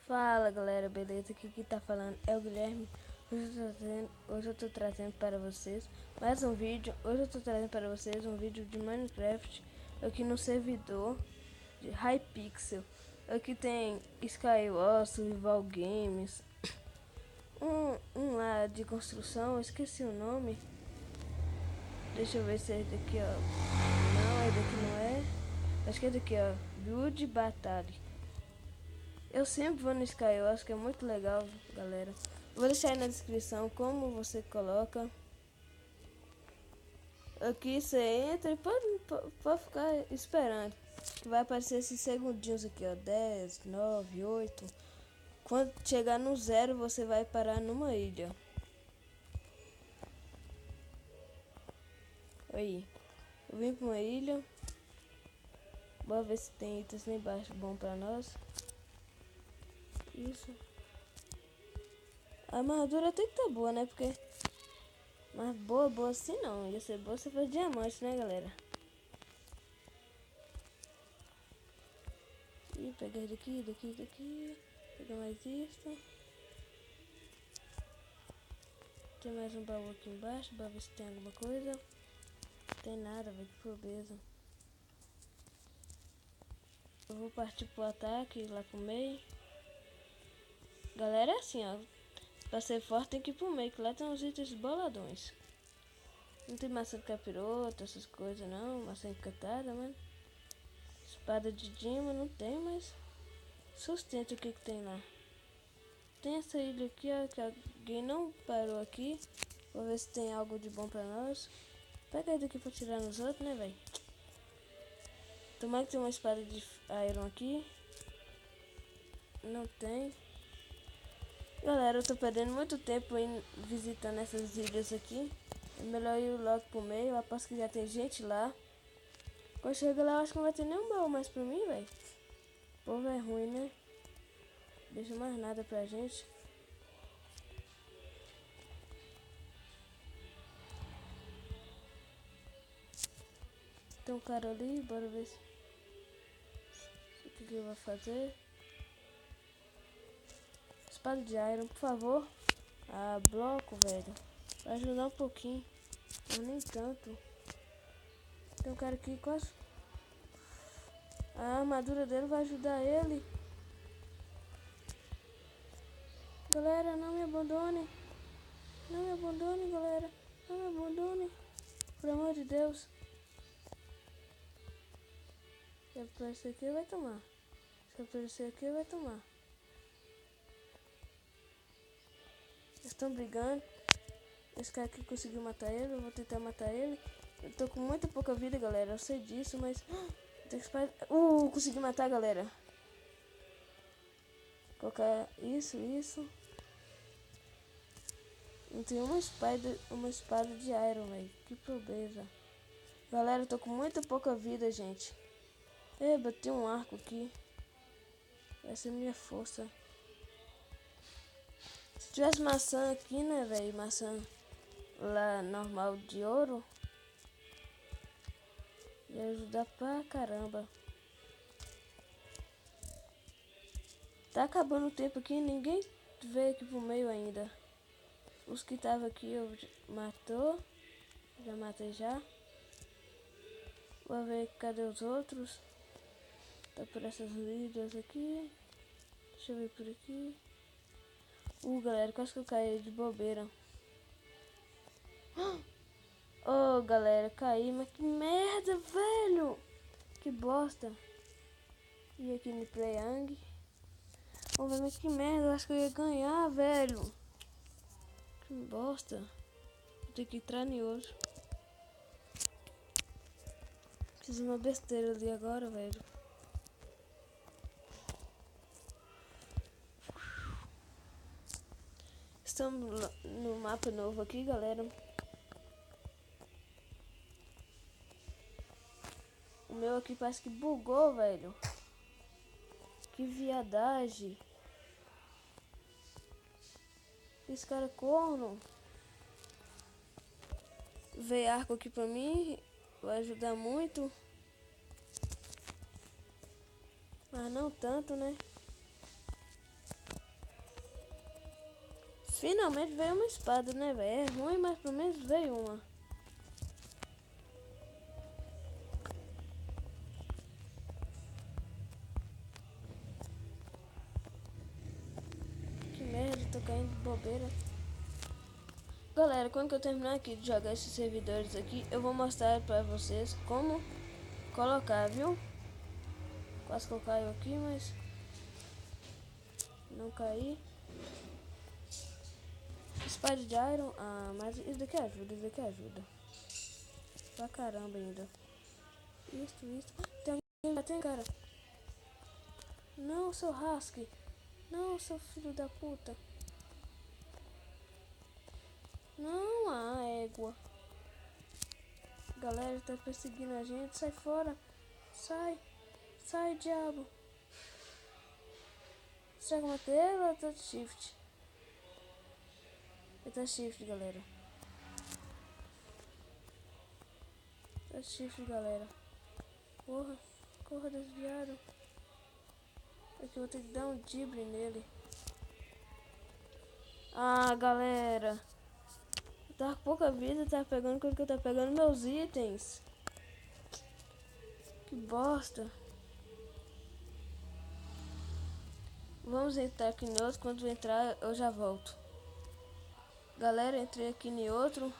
Fala galera, beleza? Aqui quem tá falando é o Guilherme. Hoje eu tô trazendo para vocês mais um vídeo. Hoje eu tô trazendo para vocês um vídeo de Minecraft aqui no servidor de Hypixel. Aqui tem Skywars, Survival Games, um lá de construção, eu esqueci o nome. Deixa eu ver se é daqui, ó. Não, é daqui não é. Acho que é daqui, ó. Build Battalion. Eu sempre vou no Sky, eu acho que é muito legal, galera. Vou deixar aí na descrição como você coloca. Aqui você entra e pode ficar esperando. Que vai aparecer esses segundinhos aqui, ó. 10, 9, 8. Quando chegar no zero, você vai parar numa ilha. Aí. Eu vim pra uma ilha. Bora ver se tem itens lá embaixo bom pra nós. Isso. A armadura até que tá boa, né? Porque... Mas boa assim não. Ia ser boa se fosse diamante, né, galera? E pegar daqui. Pegar mais isso. Tem mais um baú aqui embaixo. Pra ver se tem alguma coisa. Não tem nada, velho. Que pobreza. Eu vou partir pro ataque lá pro meio. Galera, é assim, ó. Pra ser forte tem que ir pro meio. Que lá tem uns itens boladões. Não tem maçã de capiroto, essas coisas não. Maçã encantada, mano. Espada de Dima não tem, mas sustenta o que tem lá. Tem essa ilha aqui, ó, que alguém não parou aqui. Vou ver se tem algo de bom pra nós. Pega ele daqui pra tirar nos outros, né, velho? Tomara que tem uma espada de iron aqui. Não tem. Galera, eu tô perdendo muito tempo visitando essas ilhas aqui. É melhor ir logo pro meio. Eu aposto que já tem gente lá. Quando chega lá, eu acho que não vai ter nenhum baú mais pra mim, velho. O povo é ruim, né? Deixa mais nada pra gente. Tem um cara ali, bora ver se... o que ele vai fazer. Espada de iron, por favor. Ah, bloco, velho. Vai ajudar um pouquinho. Mas nem tanto. Tem um cara aqui quase... A armadura dele vai ajudar ele. Galera, não me abandone. Não me abandone, galera. Não me abandone. Por amor de Deus. Se aparecer aqui, vai tomar. Se aparecer aqui, vai tomar. Eles estão brigando. Esse cara aqui conseguiu matar ele. Eu vou tentar matar ele. Eu tô com muito pouca vida, galera. Eu sei disso, mas... consegui matar, galera. Colocar isso. Não tem uma espada de iron, velho. Que pobreza. Galera, eu tô com muito pouca vida, gente. Bati um arco aqui. Essa é a minha força. Se tivesse maçã aqui, né, velho? Maçã lá normal de ouro. Ia ajudar pra caramba. Tá acabando o tempo aqui. Ninguém veio aqui pro meio ainda. Os que estavam aqui eu matou. Já matei já. Vou ver cadê os outros. Tá por essas ilhas aqui. Deixa eu ver por aqui. Galera, quase que eu caí de bobeira. Oh, galera, caí, mas que merda, velho. Que bosta. E aqui no Playang. Vamos ver, mas que merda, eu acho que eu ia ganhar, velho. Que bosta. Vou ter que entrar em outro. Fiz uma besteira ali agora, velho. Estamos no mapa novo aqui, galera. O meu aqui parece que bugou, velho. Que viadagem. Esse cara é corno. Veio arco aqui pra mim. Vai ajudar muito. Mas não tanto, né? Finalmente veio uma espada, né, velho? É ruim, mas pelo menos veio uma. Que merda, tô caindo de bobeira. Galera, quando que eu terminar aqui de jogar esses servidores aqui, eu vou mostrar pra vocês como colocar, viu? Quase que eu caio aqui, mas não caí. Espada de Iron, mas isso daqui ajuda, isso daqui ajuda. Pra caramba ainda. Isso. Tem alguém batendo, cara? Não, seu Husky. Não, seu filho da puta. Não, a égua. Galera tá perseguindo a gente. Sai fora. Sai, diabo. Será que eu matei ele ou tá de shift? Ele tá shift, galera. Tá shift, galera. Corra desviado. Aqui eu vou ter que dar um dibre nele. Galera. Eu tava com pouca vida, tava pegando quando que eu tava pegando meus itens. Que bosta. Vamos entrar aqui em outro. Quando entrar, eu já volto. Galera, entrei aqui em outro.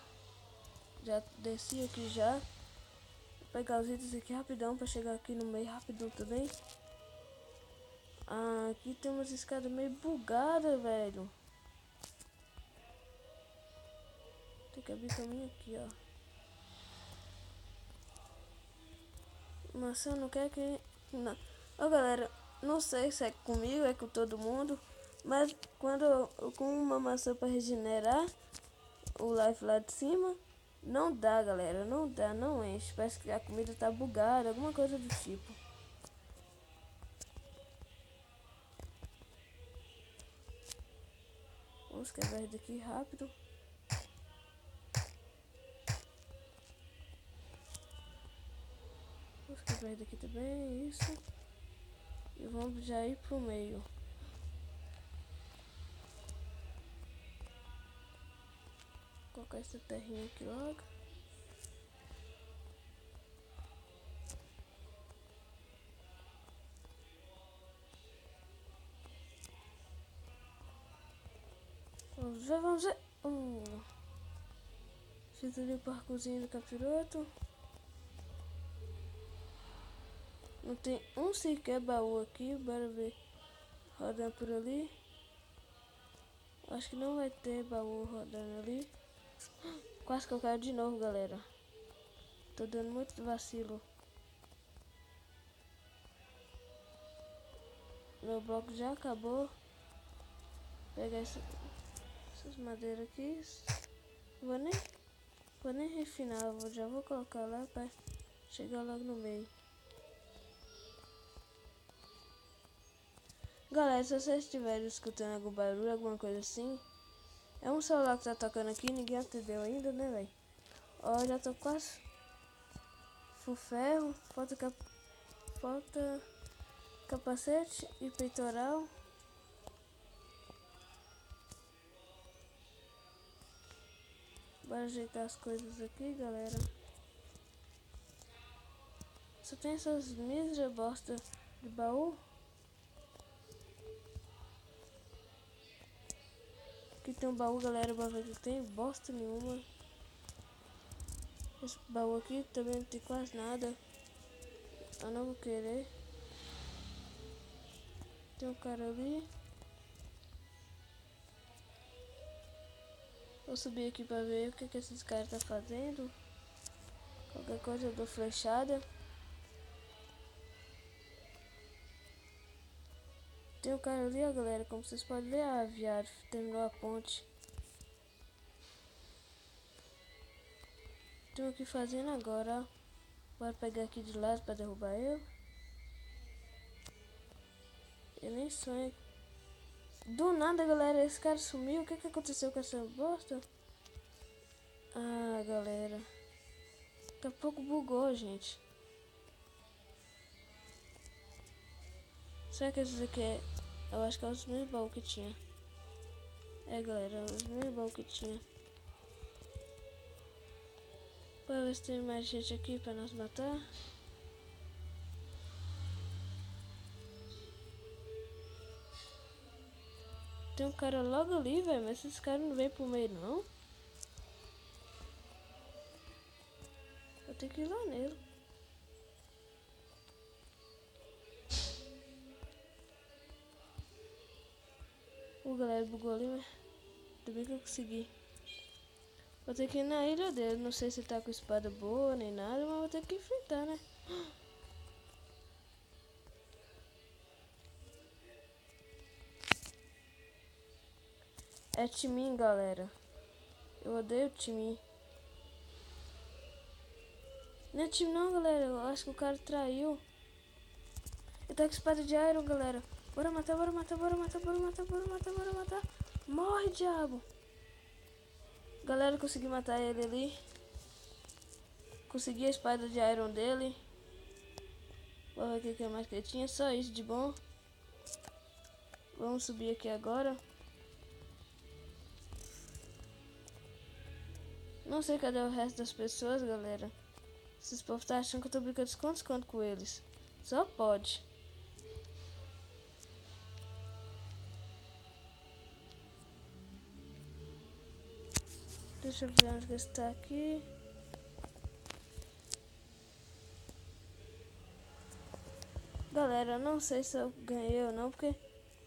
Já desci aqui já. Vou pegar os itens aqui rapidão pra chegar aqui no meio rapidão também. Aqui tem umas escadas meio bugadas, velho. Tem que abrir caminho aqui, ó. Maçã não quer que... Não. Ó, galera, não sei se é comigo, é com todo mundo. Mas quando eu como uma maçã pra regenerar o life lá de cima, não dá, galera. Não dá, não enche. Parece que a comida tá bugada, alguma coisa do tipo. Vamos quebrar isso daqui rápido. Vamos quebrar isso daqui também, isso. E vamos já ir pro meio. Vou colocar essa terrinha aqui logo. Vamos ver. Fiz ali o parcourzinho do capiroto. Não tem um sequer baú aqui, bora ver. Rodando por ali. Acho que não vai ter baú rodando ali. Quase que eu caio de novo, galera. Tô dando muito vacilo. Meu bloco já acabou. Pegar essas madeiras aqui. Vou nem refinar, já vou colocar lá pra chegar logo no meio. Galera, se vocês estiverem escutando algum barulho, alguma coisa assim, é um celular que tá tocando aqui, ninguém atendeu ainda, né, velho? Ó, já tô quase full ferro, falta capacete e peitoral. Bora ajeitar as coisas aqui, galera. Só tem essas míseras bosta de baú. Aqui tem um baú, galera, pra ver que tem bosta nenhuma. Esse baú aqui também não tem quase nada. Eu não vou querer. Tem um cara ali. Vou subir aqui pra ver o que esses caras tá fazendo. Qualquer coisa eu dou flechada. Tem um cara ali, ó, galera. Como vocês podem ver, viado, terminou a ponte. Tem o que fazendo agora, ó. Bora pegar aqui de lado pra derrubar eu. Eu nem sonho. Do nada, galera, esse cara sumiu. O que aconteceu com essa bosta? Galera. Daqui a pouco bugou, gente. Será que esses aqui é... Eu acho que é os mesmos baús que tinha. É, galera, os meio bom que tinha. Pra ver se tem mais gente aqui pra nós matar. Tem um cara logo ali, velho, mas esses caras não vêm pro meio, não. Eu tenho que ir lá nele. O galera bugou ali, mas ainda bem que eu consegui. Vou ter que ir na ilha dele. Não sei se ele tá com espada boa nem nada, mas vou ter que enfrentar, né? É Timin, galera. Eu odeio Timin. Não é time não, galera. Eu acho que o cara traiu. Ele tá com espada de Iron, galera. Bora matar, bora matar, bora matar, bora matar, bora matar, bora matar. Morre, diabo. Galera, consegui matar ele ali. Consegui a espada de Iron dele. Vou ver o que mais que ele tinha. Só isso de bom. Vamos subir aqui agora. Não sei cadê o resto das pessoas, galera. Esses povos tá achando que eu tô brincando de esconde-esconde com eles. Só pode. Deixa eu ver onde que está aqui. Galera, eu não sei se eu ganhei ou não, porque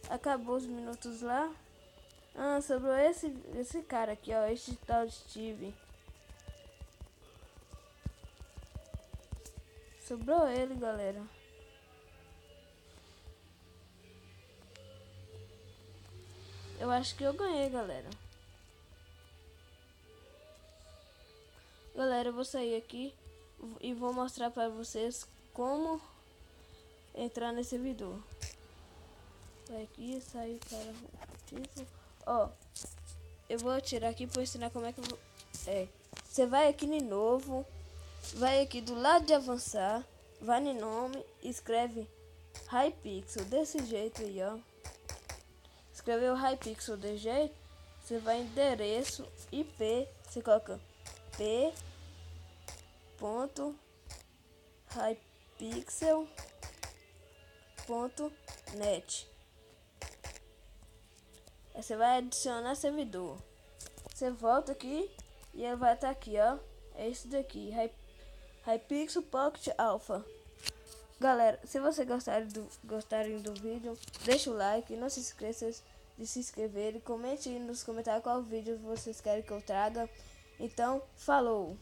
acabou os minutos lá. Ah, sobrou esse cara aqui, ó. Este tal de Steve. Sobrou ele, galera. Eu acho que eu ganhei, galera. Galera, eu vou sair aqui e vou mostrar pra vocês como entrar nesse servidor. Vai aqui, sair para tipo, ó, eu vou tirar aqui para ensinar como é que você vai aqui em novo, vai aqui do lado de avançar, vai no nome, escreve Hypixel desse jeito aí, ó. Escreveu Hypixel desse jeito, você vai em endereço IP, você coloca p.hypixel.net. Aí você vai adicionar servidor. Você volta aqui e ele vai estar aqui, ó. É isso daqui, Hypixel Pocket Alpha. Galera, se vocês gostarem do vídeo, deixa o like, não se esqueça de se inscrever e comente aí nos comentários qual vídeo vocês querem que eu traga. Então, falou!